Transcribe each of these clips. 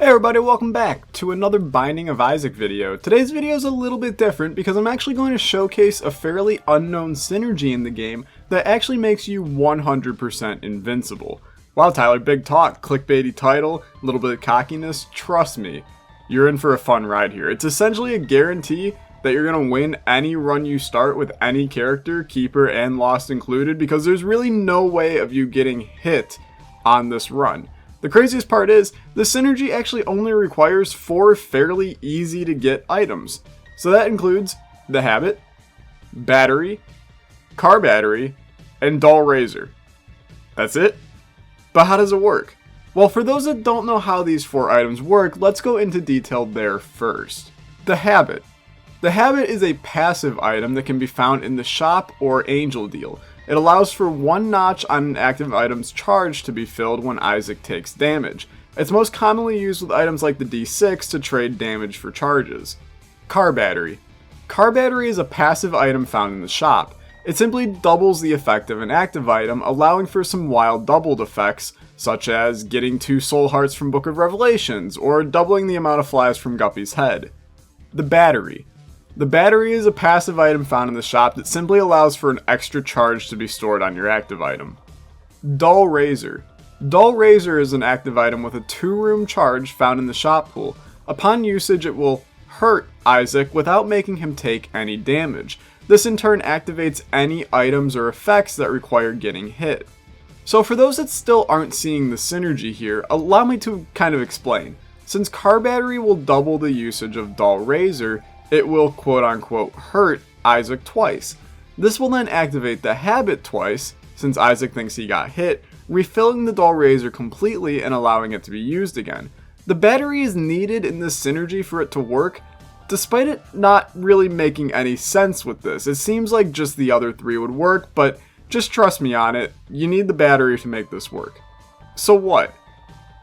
Hey everybody, welcome back to another Binding of Isaac video. Today's video is a little bit different because I'm actually going to showcase a fairly unknown synergy in the game that actually makes you 100% invincible. Wow Tyler, big talk, clickbaity title, a little bit of cockiness, trust me, you're in for a fun ride here. It's essentially a guarantee that you're going to win any run you start with any character, keeper and lost included, because there's really no way of you getting hit on this run. The craziest part is, the synergy actually only requires 4 fairly easy to get items. So that includes the habit, battery, car battery, and dull razor. That's it? But how does it work? Well, for those that don't know how these 4 items work, let's go into detail there first. The habit. The habit is a passive item that can be found in the shop or angel deal. It allows for 1 notch on an active item's charge to be filled when Isaac takes damage. It's most commonly used with items like the D6 to trade damage for charges. Car battery. Car battery is a passive item found in the shop. It simply doubles the effect of an active item, allowing for some wild doubled effects, such as getting 2 soul hearts from Book of Revelations, or doubling the amount of flies from Guppy's head. The battery. The battery is a passive item found in the shop that simply allows for an extra charge to be stored on your active item. Dull razor. Dull razor is an active item with a 2-room charge found in the shop pool. Upon usage, it will hurt Isaac without making him take any damage. This in turn activates any items or effects that require getting hit. So for those that still aren't seeing the synergy here, allow me to kind of explain. Since car battery will double the usage of dull razor, it will quote-unquote hurt Isaac twice. This will then activate the habit twice, since Isaac thinks he got hit, refilling the dull razor completely and allowing it to be used again. The battery is needed in this synergy for it to work, despite it not really making any sense with this. It seems like just the other 3 would work, but just trust me on it, you need the battery to make this work. So what?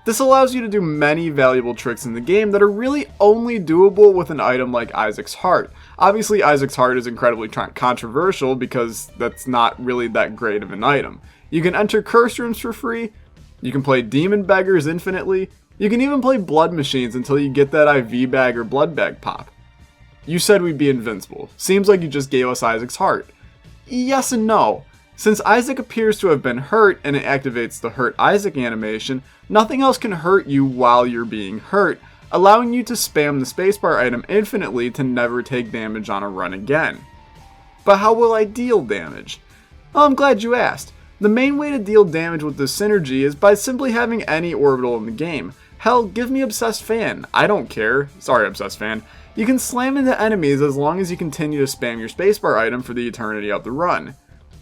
This allows you to do many valuable tricks in the game that are really only doable with an item like Isaac's Heart. Obviously, Isaac's Heart is incredibly controversial because that's not really that great of an item. You can enter curse rooms for free, you can play demon beggars infinitely, you can even play blood machines until you get that IV bag or blood bag pop. You said we'd be invincible. Seems like you just gave us Isaac's Heart. Yes and no. Since Isaac appears to have been hurt and it activates the Hurt Isaac animation, nothing else can hurt you while you're being hurt, allowing you to spam the spacebar item infinitely to never take damage on a run again. But how will I deal damage? Well, I'm glad you asked. The main way to deal damage with this synergy is by simply having any orbital in the game. Hell, give me Obsessed Fan. I don't care. Sorry, Obsessed Fan. You can slam into enemies as long as you continue to spam your spacebar item for the eternity of the run.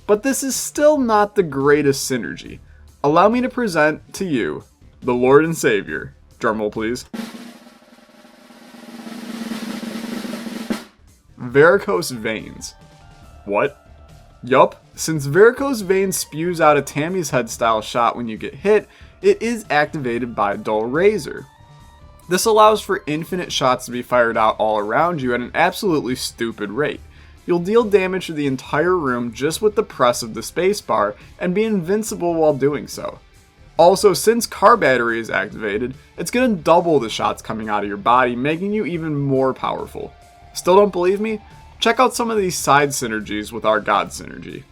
But this is still not the greatest synergy. Allow me to present to you the Lord and Savior. Drumroll please. Varicose Veins. What? Yup, since Varicose Veins spews out a Tammy's Head style shot when you get hit, it is activated by Dull Razor. This allows for infinite shots to be fired out all around you at an absolutely stupid rate. You'll deal damage to the entire room just with the press of the spacebar and be invincible while doing so. Also, since car battery is activated, it's going to double the shots coming out of your body, making you even more powerful. Still don't believe me? Check out some of these side synergies with our God synergy.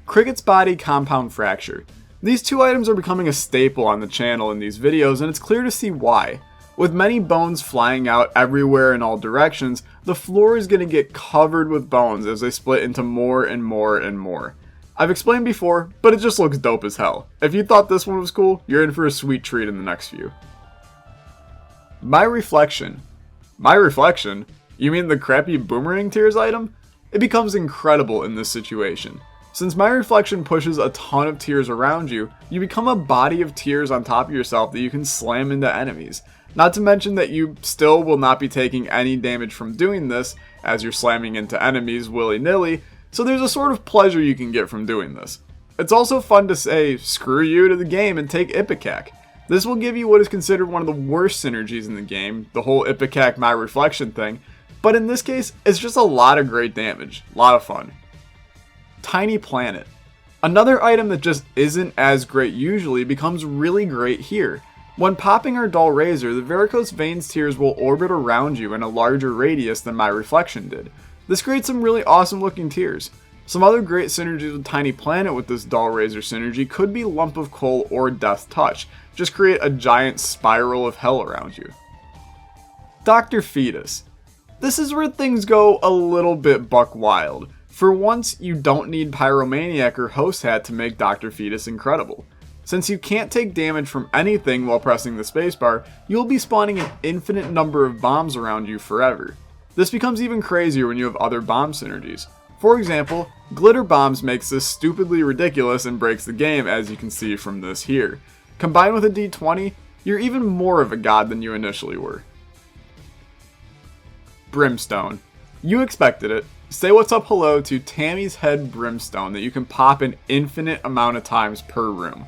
Cricket's Body Compound Fracture. These 2 items are becoming a staple on the channel in these videos, and it's clear to see why. With many bones flying out everywhere in all directions, the floor is going to get covered with bones as they split into more and more and more. I've explained before, but it just looks dope as hell. If you thought this one was cool, you're in for a sweet treat in the next few. My Reflection. My Reflection? You mean the crappy Boomerang Tears item? It becomes incredible in this situation. Since My Reflection pushes a ton of tears around you, you become a body of tears on top of yourself that you can slam into enemies. Not to mention that you still will not be taking any damage from doing this, as you're slamming into enemies willy-nilly, so there's a sort of pleasure you can get from doing this. It's also fun to say screw you to the game and take Ipecac. This will give you what is considered one of the worst synergies in the game, the whole Ipecac My Reflection thing, but in this case, it's just a lot of great damage, a lot of fun. Tiny Planet. Another item that just isn't as great usually becomes really great here. When popping our dull razor, the varicose veins tears will orbit around you in a larger radius than my reflection did. This creates some really awesome looking tears. Some other great synergies with Tiny Planet with this dull razor synergy could be Lump of Coal or Death Touch. Just create a giant spiral of hell around you. Dr. Fetus. This is where things go a little bit buck wild. For once, you don't need Pyromaniac or Host Hat to make Dr. Fetus incredible. Since you can't take damage from anything while pressing the spacebar, you'll be spawning an infinite number of bombs around you forever. This becomes even crazier when you have other bomb synergies. For example, Glitter Bombs makes this stupidly ridiculous and breaks the game, as you can see from this here. Combined with a D20, you're even more of a god than you initially were. Brimstone. You expected it. Say what's up hello to Tammy's Head Brimstone that you can pop an infinite amount of times per room.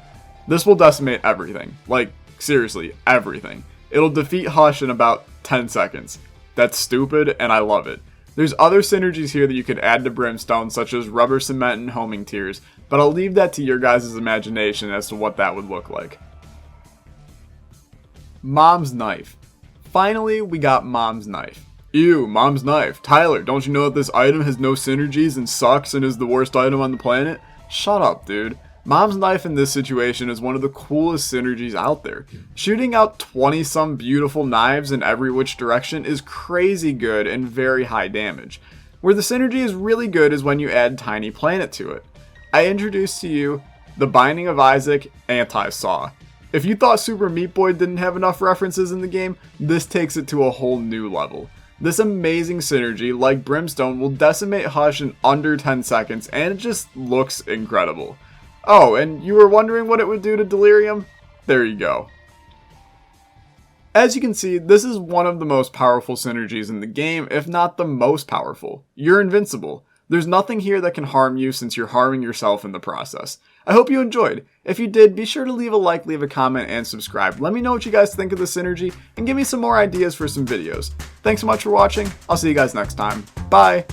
This will decimate everything. Like, seriously, everything. It'll defeat Hush in about 10 seconds. That's stupid, and I love it. There's other synergies here that you could add to Brimstone, such as Rubber Cement and Homing Tears, but I'll leave that to your guys' imagination as to what that would look like. Mom's Knife. Finally, we got Mom's Knife. Ew, Mom's Knife. Tyler, don't you know that this item has no synergies and sucks and is the worst item on the planet? Shut up, dude. Mom's Knife in this situation is one of the coolest synergies out there. Shooting out 20-some beautiful knives in every which direction is crazy good and very high damage. Where the synergy is really good is when you add Tiny Planet to it. I introduced to you the Binding of Isaac Anti-Saw. If you thought Super Meat Boy didn't have enough references in the game, this takes it to a whole new level. This amazing synergy, like Brimstone, will decimate Hush in under 10 seconds and it just looks incredible. Oh, and you were wondering what it would do to Delirium? There you go. As you can see, this is one of the most powerful synergies in the game, if not the most powerful. You're invincible. There's nothing here that can harm you since you're harming yourself in the process. I hope you enjoyed. If you did, be sure to leave a like, leave a comment, and subscribe. Let me know what you guys think of the synergy, and give me some more ideas for some videos. Thanks so much for watching. I'll see you guys next time. Bye!